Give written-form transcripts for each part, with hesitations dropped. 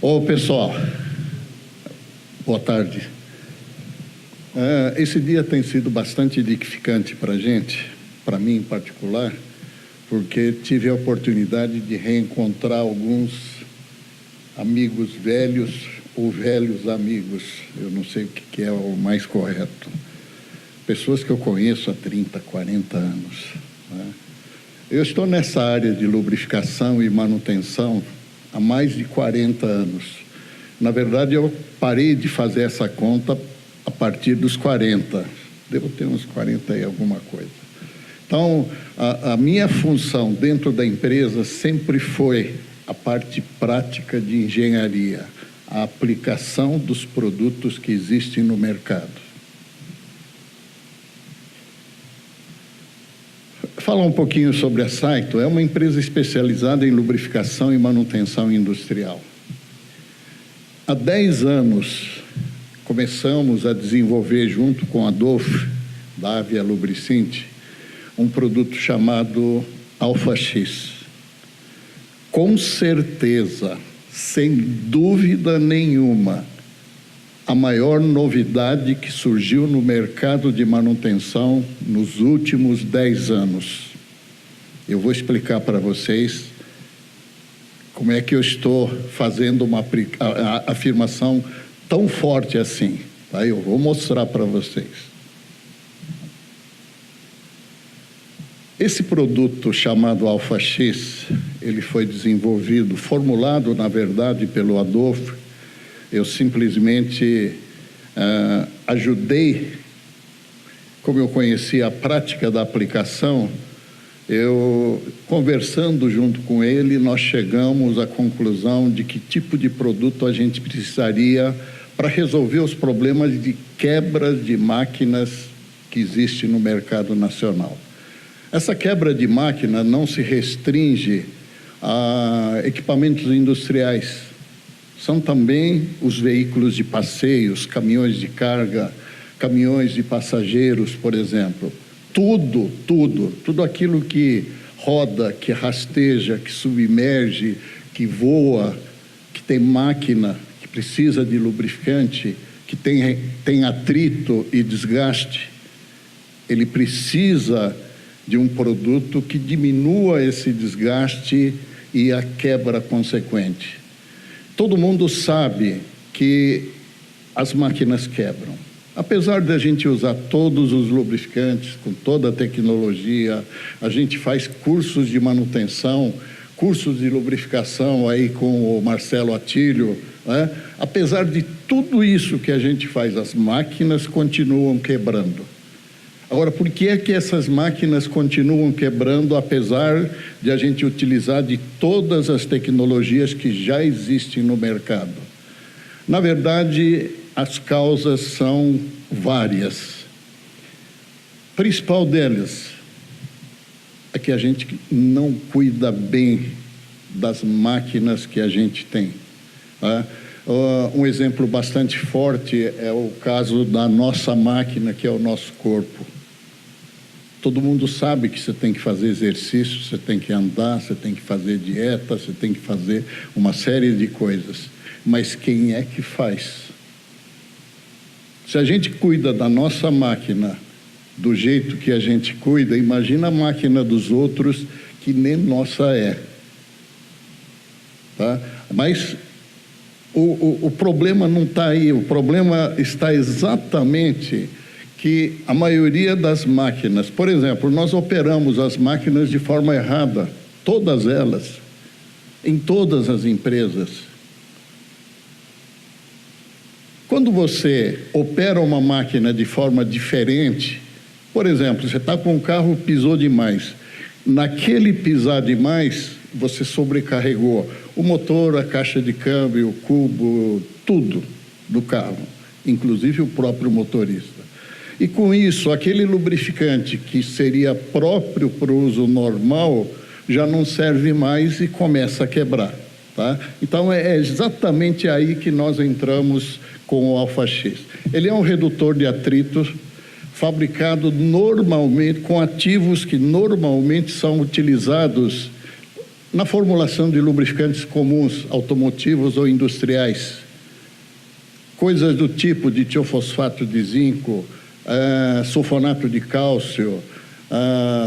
Ô, pessoal, boa tarde. Esse dia tem sido bastante edificante para a gente, para mim em particular, porque tive a oportunidade de reencontrar alguns amigos velhos ou velhos amigos, eu não sei o que é o mais correto. Pessoas que eu conheço há 30, 40 anos. Né? Eu estou nessa área de lubrificação e manutenção há mais de 40 anos. Na verdade, eu parei de fazer essa conta a partir dos 40. Devo ter uns 40 e alguma coisa. Então, a minha função dentro da empresa sempre foi a parte prática de engenharia, a aplicação dos produtos que existem no mercado. Falar um pouquinho sobre a Saito. É uma empresa especializada em lubrificação e manutenção industrial. Há 10 anos, começamos a desenvolver, junto com a DOF, da Avia Lubricinte, um produto chamado Alpha X. Com certeza, sem dúvida nenhuma, a maior novidade que surgiu no mercado de manutenção nos últimos 10 anos. Eu vou explicar para vocês como é que eu estou fazendo uma afirmação tão forte assim. Tá? Eu vou mostrar para vocês. Esse produto chamado Alpha X, ele foi desenvolvido, formulado, na verdade, pelo Adolfo. Eu simplesmente ajudei, como eu conhecia a prática da aplicação, conversando junto com ele, nós chegamos à conclusão de que tipo de produto a gente precisaria para resolver os problemas de quebras de máquinas que existem no mercado nacional. Essa quebra de máquina não se restringe a equipamentos industriais. São também os veículos de passeios, caminhões de carga, caminhões de passageiros, por exemplo. Tudo aquilo que roda, que rasteja, que submerge, que voa, que tem máquina, que precisa de lubrificante, que tem atrito e desgaste, ele precisa de um produto que diminua esse desgaste e a quebra consequente. Todo mundo sabe que as máquinas quebram. Apesar de a gente usar todos os lubrificantes, com toda a tecnologia, a gente faz cursos de manutenção, cursos de lubrificação aí com o Marcelo Atílio, né? Apesar de tudo isso que a gente faz, as máquinas continuam quebrando. Agora, por que é que essas máquinas continuam quebrando, apesar de a gente utilizar de todas as tecnologias que já existem no mercado? Na verdade, as causas são várias. A principal delas é que a gente não cuida bem das máquinas que a gente tem. Tá? Um exemplo bastante forte é o caso da nossa máquina, que é o nosso corpo. Todo mundo sabe que você tem que fazer exercício, você tem que andar, você tem que fazer dieta, você tem que fazer uma série de coisas. Mas quem é que faz? Se a gente cuida da nossa máquina do jeito que a gente cuida, imagina a máquina dos outros que nem nossa é. Tá? Mas o problema não está aí, o problema está exatamente que a maioria das máquinas, por exemplo, nós operamos as máquinas de forma errada, todas elas, em todas as empresas. Quando você opera uma máquina de forma diferente, por exemplo, você está com um carro, pisou demais. Naquele pisar demais, você sobrecarregou o motor, a caixa de câmbio, o cubo, tudo do carro, inclusive o próprio motorista. E com isso, aquele lubrificante que seria próprio para o uso normal, já não serve mais e começa a quebrar. Tá? Então, é exatamente aí que nós entramos com o Alpha X. Ele é um redutor de atritos fabricado normalmente com ativos que normalmente são utilizados na formulação de lubrificantes comuns, automotivos ou industriais. Coisas do tipo de tiofosfato de zinco, sulfonato de cálcio,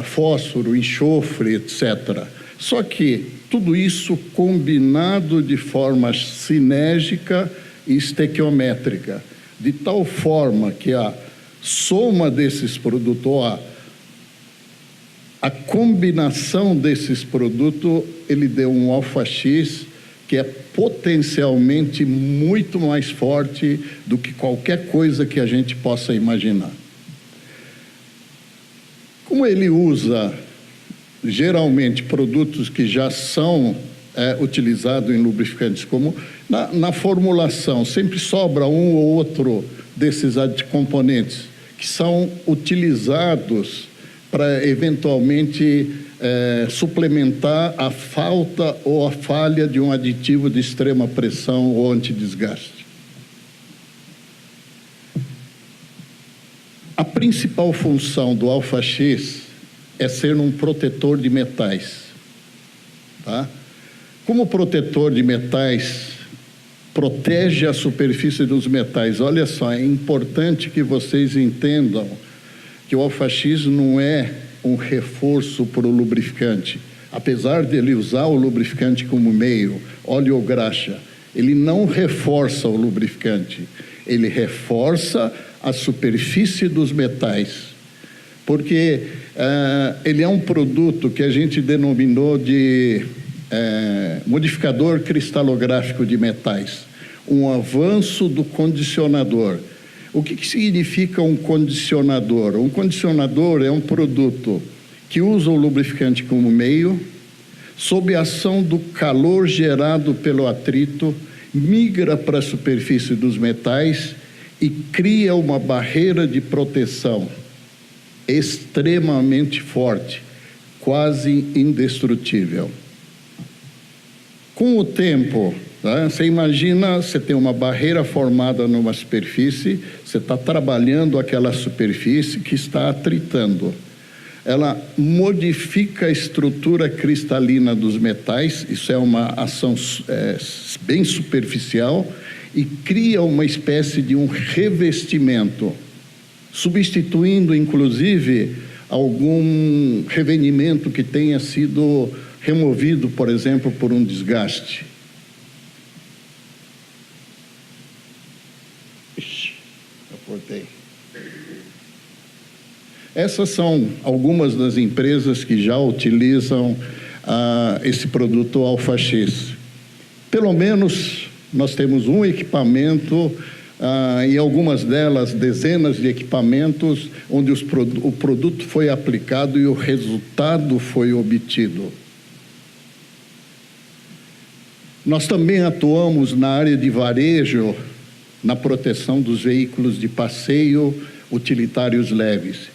fósforo, enxofre, etc. Só que tudo isso combinado de forma sinérgica e estequiométrica, de tal forma que a soma desses produtos, ou a combinação desses produtos, ele deu um alfa-X que é potencialmente muito mais forte do que qualquer coisa que a gente possa imaginar. Como ele usa geralmente produtos que já são utilizados em lubrificantes comuns, na formulação sempre sobra um ou outro desses componentes que são utilizados para eventualmente suplementar a falta ou a falha de um aditivo de extrema pressão ou antidesgaste. A principal função do alfa-X é ser um protetor de metais. Tá? Como protetor de metais, protege a superfície dos metais. Olha só, é importante que vocês entendam que o alfa-X não é um reforço para o lubrificante. Apesar de ele usar o lubrificante como meio, óleo ou graxa, ele não reforça o lubrificante, ele reforça a superfície dos metais, porque ele é um produto que a gente denominou de modificador cristalográfico de metais, um avanço do condicionador. O que significa um condicionador? Um condicionador é um produto que usa o lubrificante como meio, sob a ação do calor gerado pelo atrito, migra para a superfície dos metais e cria uma barreira de proteção extremamente forte, quase indestrutível. Com o tempo, você imagina, você tem uma barreira formada numa superfície, você está trabalhando aquela superfície que está atritando. Ela modifica a estrutura cristalina dos metais, isso é uma ação bem superficial, e cria uma espécie de um revestimento, substituindo, inclusive, algum revenimento que tenha sido removido, por exemplo, por um desgaste. Eu cortei. Essas são algumas das empresas que já utilizam esse produto alfa-X. Pelo menos nós temos um equipamento, e algumas delas dezenas de equipamentos, onde o produto foi aplicado e o resultado foi obtido. Nós também atuamos na área de varejo, na proteção dos veículos de passeio utilitários leves.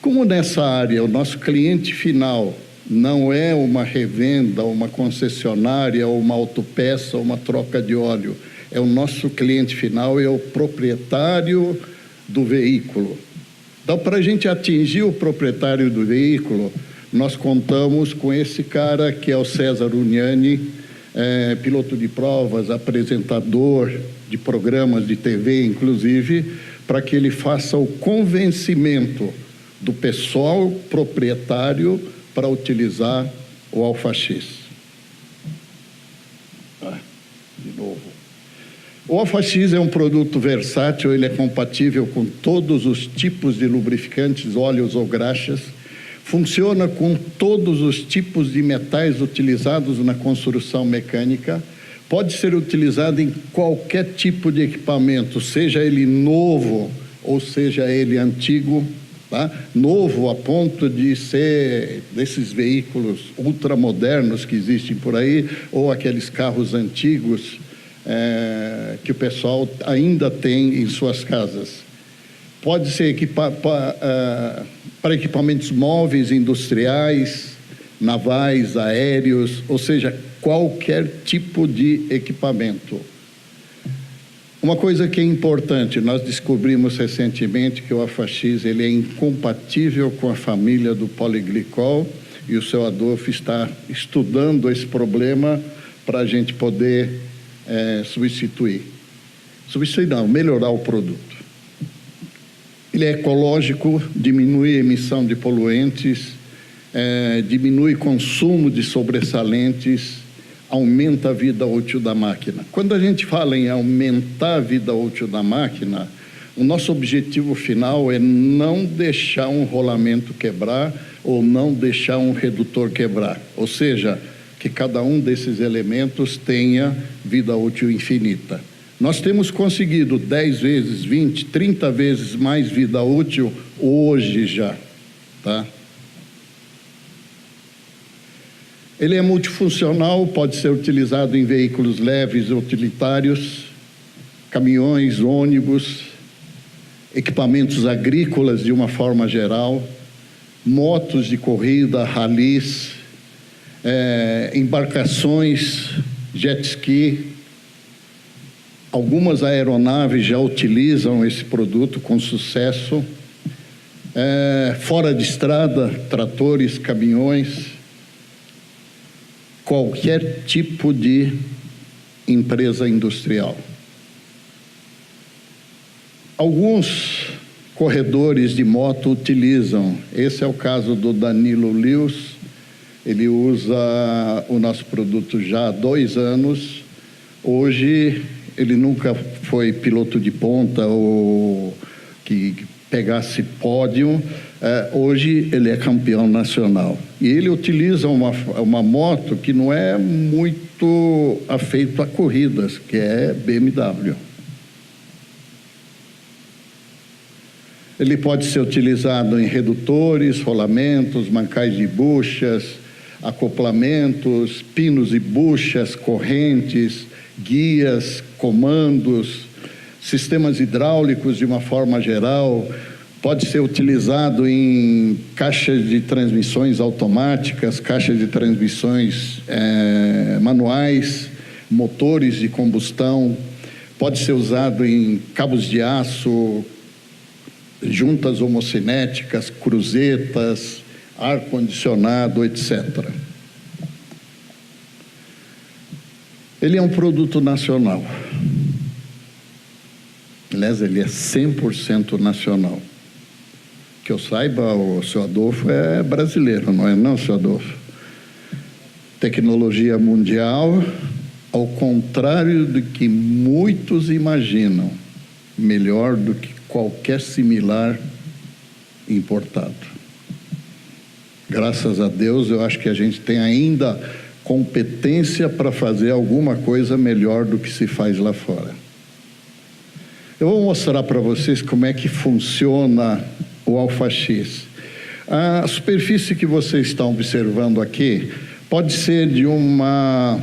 Como nessa área o nosso cliente final não é uma revenda, uma concessionária, uma autopeça, uma troca de óleo, é o nosso cliente final, é o proprietário do veículo. Então, para a gente atingir o proprietário do veículo, nós contamos com esse cara que é o César Uniani, piloto de provas, apresentador de programas de TV, inclusive, para que ele faça o convencimento do pessoal proprietário para utilizar o alfa-X. De novo. O alfa-X é um produto versátil, ele é compatível com todos os tipos de lubrificantes, óleos ou graxas, funciona com todos os tipos de metais utilizados na construção mecânica, pode ser utilizado em qualquer tipo de equipamento, seja ele novo ou seja ele antigo, tá? Novo a ponto de ser desses veículos ultramodernos que existem por aí, ou aqueles carros antigos que o pessoal ainda tem em suas casas. Pode ser para equipamentos móveis, industriais, navais, aéreos, ou seja, qualquer tipo de equipamento. Uma coisa que é importante, nós descobrimos recentemente que o alfa-X ele é incompatível com a família do poliglicol e o seu Adolfo está estudando esse problema para a gente poder melhorar o produto. Ele é ecológico, diminui a emissão de poluentes, diminui consumo de sobressalentes, aumenta a vida útil da máquina. Quando a gente fala em aumentar a vida útil da máquina, o nosso objetivo final é não deixar um rolamento quebrar ou não deixar um redutor quebrar. Ou seja, que cada um desses elementos tenha vida útil infinita. Nós temos conseguido 10 vezes, 20, 30 vezes mais vida útil hoje já, tá? Ele é multifuncional, pode ser utilizado em veículos leves utilitários, caminhões, ônibus, equipamentos agrícolas de uma forma geral, motos de corrida, ralis, embarcações, jet ski. Algumas aeronaves já utilizam esse produto com sucesso. Fora de estrada, tratores, caminhões, qualquer tipo de empresa industrial. Alguns corredores de moto utilizam. Esse é o caso do Danilo Lewis. Ele usa o nosso produto já há 2 anos. Hoje, ele nunca foi piloto de ponta ou que pegasse pódio. Hoje, ele é campeão nacional. E ele utiliza uma moto que não é muito afeito a corridas, que é BMW. Ele pode ser utilizado em redutores, rolamentos, mancais de buchas, acoplamentos, pinos e buchas, correntes, guias, comandos, sistemas hidráulicos de uma forma geral. Pode ser utilizado em caixas de transmissões automáticas, caixas de transmissões manuais, motores de combustão. Pode ser usado em cabos de aço, juntas homocinéticas, cruzetas, ar-condicionado, etc. Ele é um produto nacional. Aliás, ele é 100% nacional. Que eu saiba, o seu Adolfo é brasileiro, não é não, seu Adolfo? Tecnologia mundial, ao contrário do que muitos imaginam, melhor do que qualquer similar importado. Graças a Deus, eu acho que a gente tem ainda competência para fazer alguma coisa melhor do que se faz lá fora. Eu vou mostrar para vocês como é que funciona o Alpha X. A superfície que vocês estão observando aqui pode ser de uma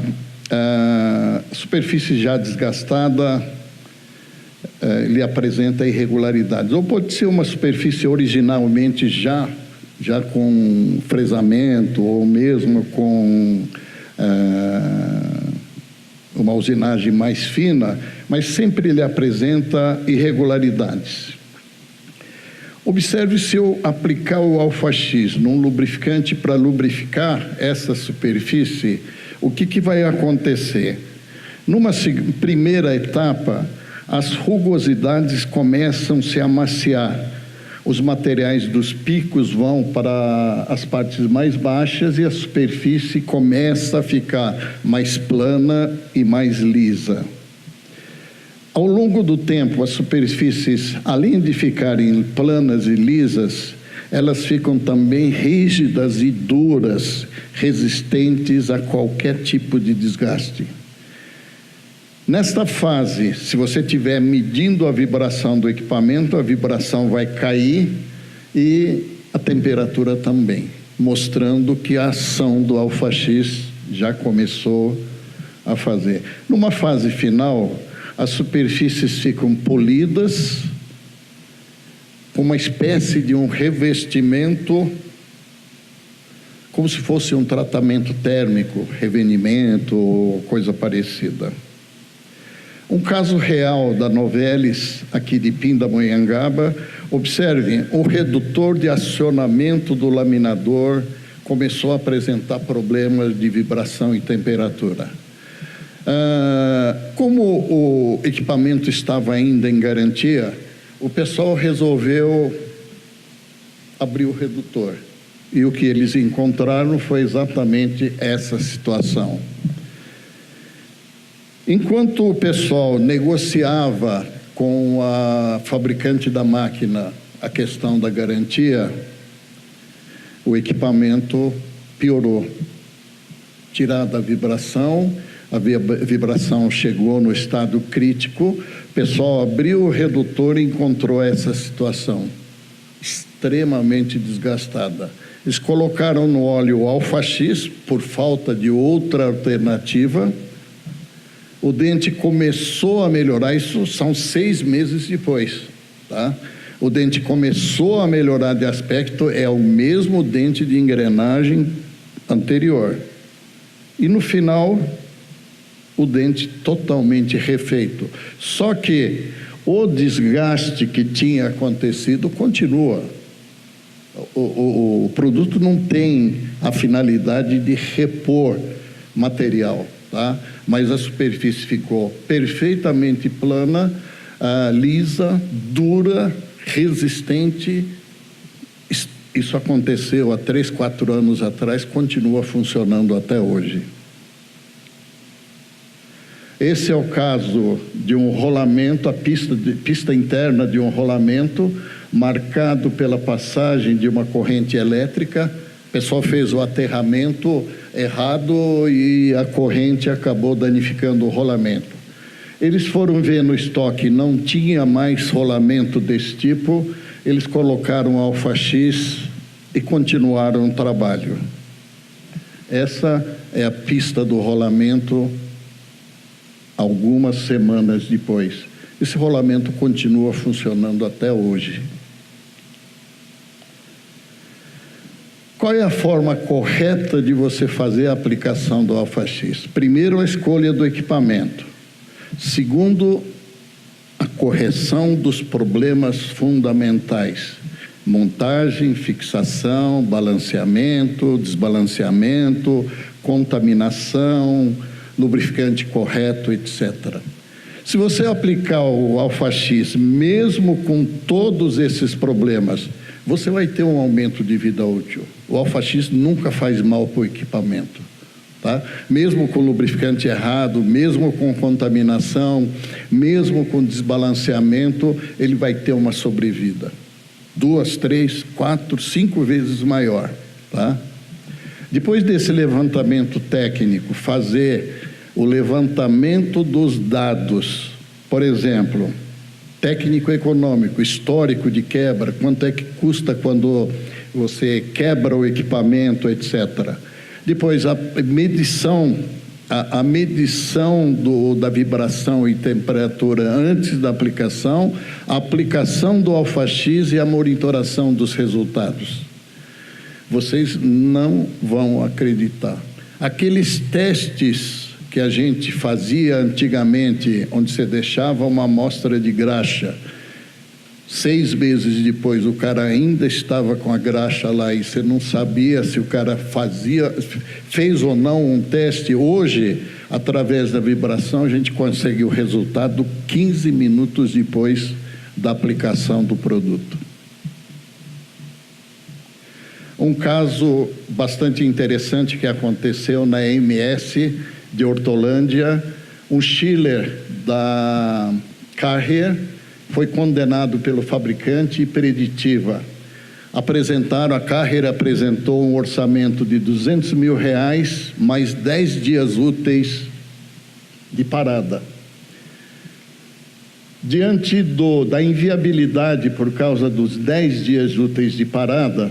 superfície já desgastada. Ele apresenta irregularidades, ou pode ser uma superfície originalmente já com fresamento, ou mesmo com uma usinagem mais fina, mas sempre ele apresenta irregularidades. Observe, se eu aplicar o Alpha X num lubrificante para lubrificar essa superfície, o que vai acontecer? Numa primeira etapa, as rugosidades começam a se amaciar. Os materiais dos picos vão para as partes mais baixas e a superfície começa a ficar mais plana e mais lisa. Ao longo do tempo, as superfícies, além de ficarem planas e lisas, elas ficam também rígidas e duras, resistentes a qualquer tipo de desgaste. Nesta fase, se você estiver medindo a vibração do equipamento, a vibração vai cair e a temperatura também, mostrando que a ação do Alpha X já começou a fazer. Numa fase final, as superfícies ficam polidas, com uma espécie de um revestimento, como se fosse um tratamento térmico, revenimento ou coisa parecida. Um caso real da Novelis, aqui de Pindamonhangaba, observem o redutor de acionamento do laminador começou a apresentar problemas de vibração e temperatura. Como o equipamento estava ainda em garantia, o pessoal resolveu abrir o redutor. E o que eles encontraram foi exatamente essa situação. Enquanto o pessoal negociava com a fabricante da máquina a questão da garantia, o equipamento piorou. Tirada a vibração chegou no estado crítico, o pessoal abriu o redutor e encontrou essa situação extremamente desgastada. Eles colocaram no óleo Alpha-X, por falta de outra alternativa. O dente começou a melhorar, isso são 6 meses depois, tá? O dente começou a melhorar de aspecto, é o mesmo dente de engrenagem anterior. E no final, o dente totalmente refeito. Só que o desgaste que tinha acontecido continua. O produto não tem a finalidade de repor material, tá? Mas a superfície ficou perfeitamente plana, lisa, dura, resistente. Isso aconteceu há 3, 4 anos atrás, continua funcionando até hoje. Esse é o caso de um rolamento, a pista interna de um rolamento, marcado pela passagem de uma corrente elétrica. O pessoal fez o aterramento errado e a corrente acabou danificando o rolamento. Eles foram ver no estoque, não tinha mais rolamento desse tipo, eles colocaram Alpha-X e continuaram o trabalho. Essa é a pista do rolamento algumas semanas depois. Esse rolamento continua funcionando até hoje. Qual é a forma correta de você fazer a aplicação do Alpha-X? Primeiro, a escolha do equipamento. Segundo, a correção dos problemas fundamentais. Montagem, fixação, balanceamento, desbalanceamento, contaminação, lubrificante correto, etc. Se você aplicar o Alpha-X, mesmo com todos esses problemas, você vai ter um aumento de vida útil. O Alpha-X nunca faz mal para o equipamento, tá? Mesmo com lubrificante errado, mesmo com contaminação, mesmo com desbalanceamento, ele vai ter uma sobrevida 2, 3, 4, 5 vezes maior, tá? Depois desse levantamento técnico, fazer o levantamento dos dados, por exemplo, técnico-econômico, histórico de quebra, quanto é que custa quando você quebra o equipamento, etc. Depois, a medição da vibração e temperatura antes da aplicação, a aplicação do Alpha-X e a monitoração dos resultados. Vocês não vão acreditar. Aqueles testes que a gente fazia antigamente, onde você deixava uma amostra de graxa, 6 meses depois o cara ainda estava com a graxa lá e você não sabia se o cara fez ou não um teste. Hoje, através da vibração, a gente consegue o resultado 15 minutos depois da aplicação do produto. Um caso bastante interessante que aconteceu na MS de Hortolândia, um chiller da Carrier foi condenado pelo fabricante e Preditiva. A Carrier apresentou um orçamento de R$200 mil, mais 10 dias úteis de parada. Diante da inviabilidade por causa dos 10 dias úteis de parada,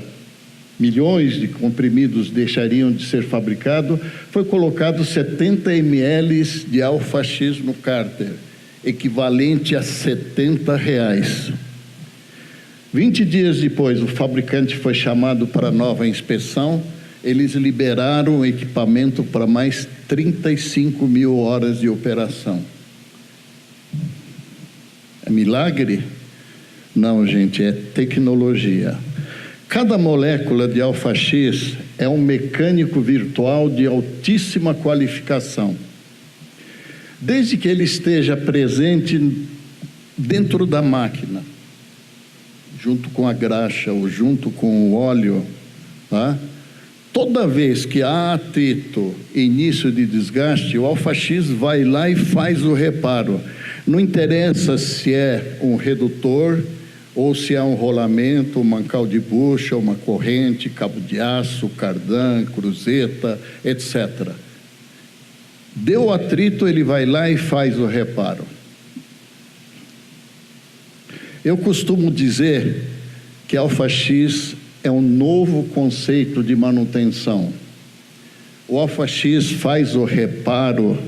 milhões de comprimidos deixariam de ser fabricados, foi colocado 70 ml de Alpha-X no cárter, equivalente a R$70. 20 dias depois, o fabricante foi chamado para nova inspeção, eles liberaram o equipamento para mais 35 mil horas de operação. É milagre? Não, gente, é tecnologia. Cada molécula de alfa-X é um mecânico virtual de altíssima qualificação. Desde que ele esteja presente dentro da máquina, junto com a graxa ou junto com o óleo, tá? Toda vez que há atrito, início de desgaste, o alfa-X vai lá e faz o reparo. Não interessa se é um redutor ou se é um rolamento, um mancal de bucha, uma corrente, cabo de aço, cardan, cruzeta, etc. Deu atrito, ele vai lá e faz o reparo. Eu costumo dizer que alfa-X é um novo conceito de manutenção. O alfa-X faz o reparo,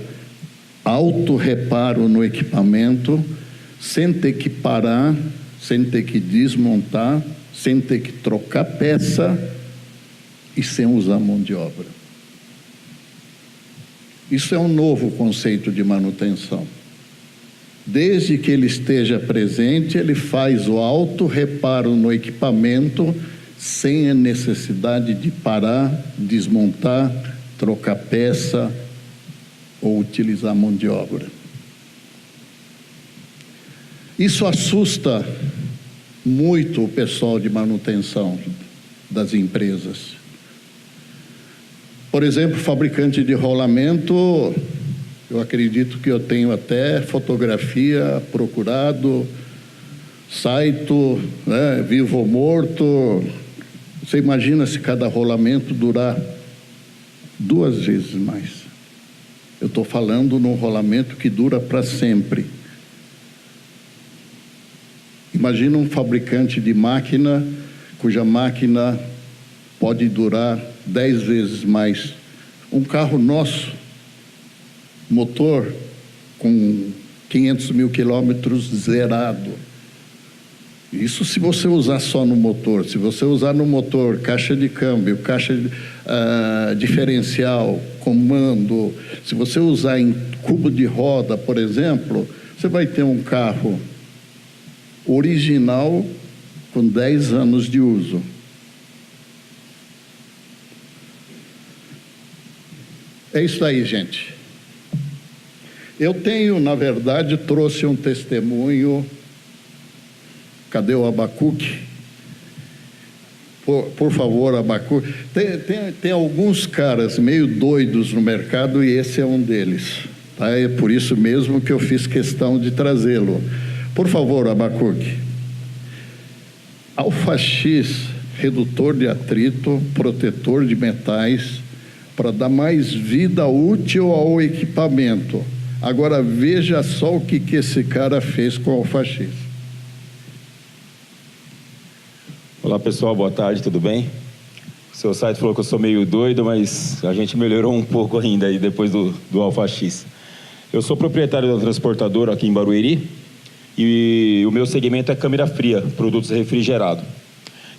auto-reparo no equipamento, sem ter que parar, sem ter que desmontar, sem ter que trocar peça e sem usar mão de obra. Isso é um novo conceito de manutenção. Desde que ele esteja presente, ele faz o auto-reparo no equipamento sem a necessidade de parar, desmontar, trocar peça ou utilizar mão de obra. Isso assusta muito o pessoal de manutenção das empresas. Por exemplo, fabricante de rolamento, eu acredito que eu tenho até fotografia procurado, Saito, né, vivo ou morto. Você imagina se cada rolamento durar 2 vezes mais. Eu estou falando num rolamento que dura para sempre. Imagina um fabricante de máquina, cuja máquina pode durar 10 vezes mais. Um carro nosso, motor com 500 mil quilômetros zerado. Isso se você usar só no motor. Se você usar no motor caixa de câmbio, caixa diferencial, comando, se você usar em cubo de roda, por exemplo, você vai ter um carro original com 10 anos de uso. É isso aí, gente. Eu tenho, na verdade, trouxe um testemunho. Cadê o Abacuque? Por favor, Abacuque. Tem alguns caras meio doidos no mercado e esse é um deles. Tá? É por isso mesmo que eu fiz questão de trazê-lo. Por favor, Abacuque. Alfa-X, redutor de atrito, protetor de metais, para dar mais vida útil ao equipamento. Agora veja só o que esse cara fez com o alfa-X. Olá pessoal, boa tarde, tudo bem? O seu site falou que eu sou meio doido, mas a gente melhorou um pouco ainda aí depois do alfa-X. Eu sou proprietário da transportadora aqui em Barueri e o meu segmento é câmera fria, produtos refrigerados.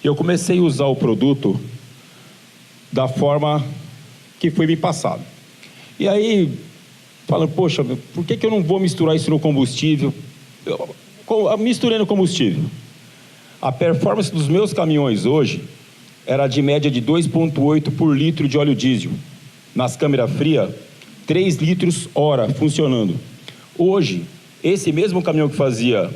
Eu comecei a usar o produto da forma que foi me passado. E aí, falando, poxa, por que eu não vou misturar isso no combustível? Eu misturei no combustível. A performance dos meus caminhões hoje era de média de 2,8 por litro de óleo diesel. Nas câmeras frias, 3 litros hora funcionando. Hoje, esse mesmo caminhão que fazia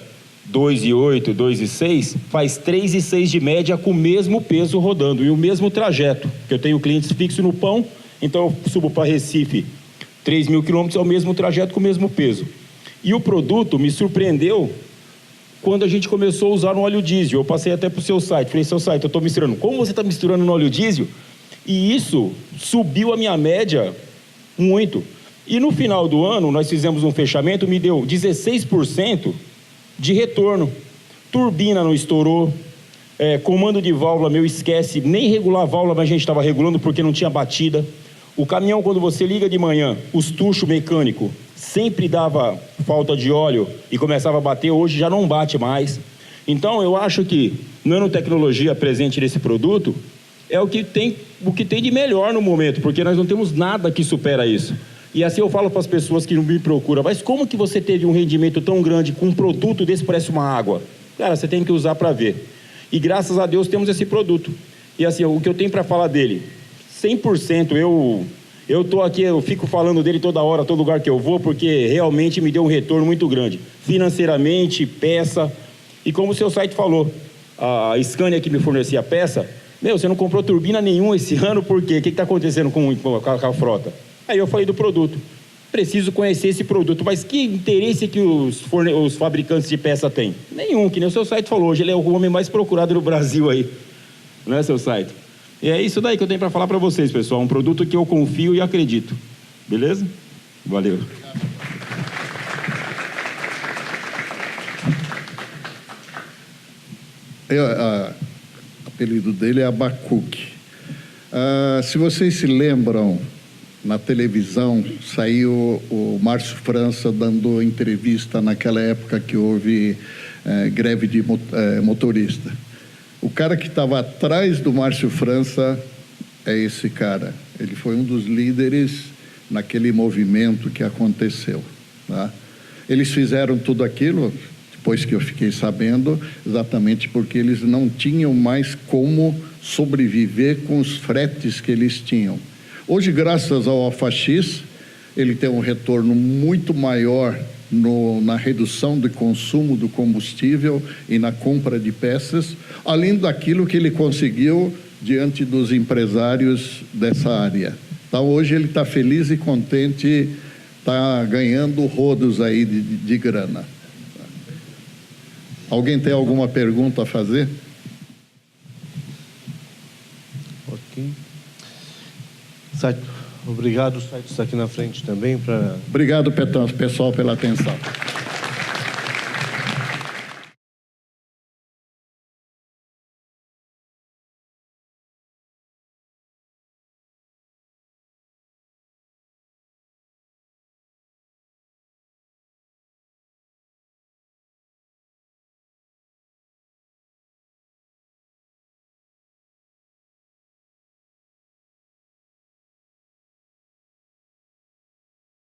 2,8, 2,6, faz 3,6 de média com o mesmo peso rodando e o mesmo trajeto. Porque eu tenho clientes fixos no pão, então eu subo para Recife 3.000 quilômetros, é o mesmo trajeto com o mesmo peso. E o produto me surpreendeu quando a gente começou a usar no óleo diesel. Eu passei até para o seu site, falei, seu site, eu estou misturando. Como você está misturando no óleo diesel? E isso subiu a minha média muito. E no final do ano, nós fizemos um fechamento, me deu 16% de retorno. Turbina não estourou, comando de válvula meu esquece, nem regular a válvula, mas a gente estava regulando porque não tinha batida. O caminhão, quando você liga de manhã, os tuchos mecânicos, sempre dava falta de óleo e começava a bater, hoje já não bate mais. Então, eu acho que nanotecnologia presente nesse produto é o que tem de melhor no momento, porque nós não temos nada que supera isso. E assim eu falo para as pessoas que não me procuram, mas como que você teve um rendimento tão grande com um produto desse, parece uma água? Cara, você tem que usar para ver. E graças a Deus temos esse produto. E assim, o que eu tenho para falar dele, 100% eu estou aqui, eu fico falando dele toda hora, todo lugar que eu vou, porque realmente me deu um retorno muito grande. Financeiramente, peça. E como o seu site falou, a Scania que me fornecia a peça, você não comprou turbina nenhuma esse ano, por quê? O que está acontecendo com a frota? Aí eu falei do produto. Preciso conhecer esse produto, mas que interesse que os fabricantes de peça têm? Nenhum, que nem o seu site falou, hoje ele é o homem mais procurado no Brasil aí, não é, seu site? E é isso daí que eu tenho para falar para vocês, pessoal, um produto que eu confio e acredito, beleza? Valeu. O apelido dele é Abacuque. Se vocês se lembram, na televisão saiu o Márcio França dando entrevista naquela época que houve greve de motorista. O cara que estava atrás do Márcio França é esse cara. Ele foi um dos líderes naquele movimento que aconteceu, tá? Eles fizeram tudo aquilo, depois que eu fiquei sabendo, exatamente porque eles não tinham mais como sobreviver com os fretes que eles tinham. Hoje, graças ao AlphaX, ele tem um retorno muito maior na redução do consumo do combustível e na compra de peças, além daquilo que ele conseguiu diante dos empresários dessa área. Então, hoje ele está feliz e contente, está ganhando rodos aí de grana. Alguém tem alguma pergunta a fazer? Ok. Obrigado, o site está aqui na frente também para... Obrigado, pessoal, pela atenção.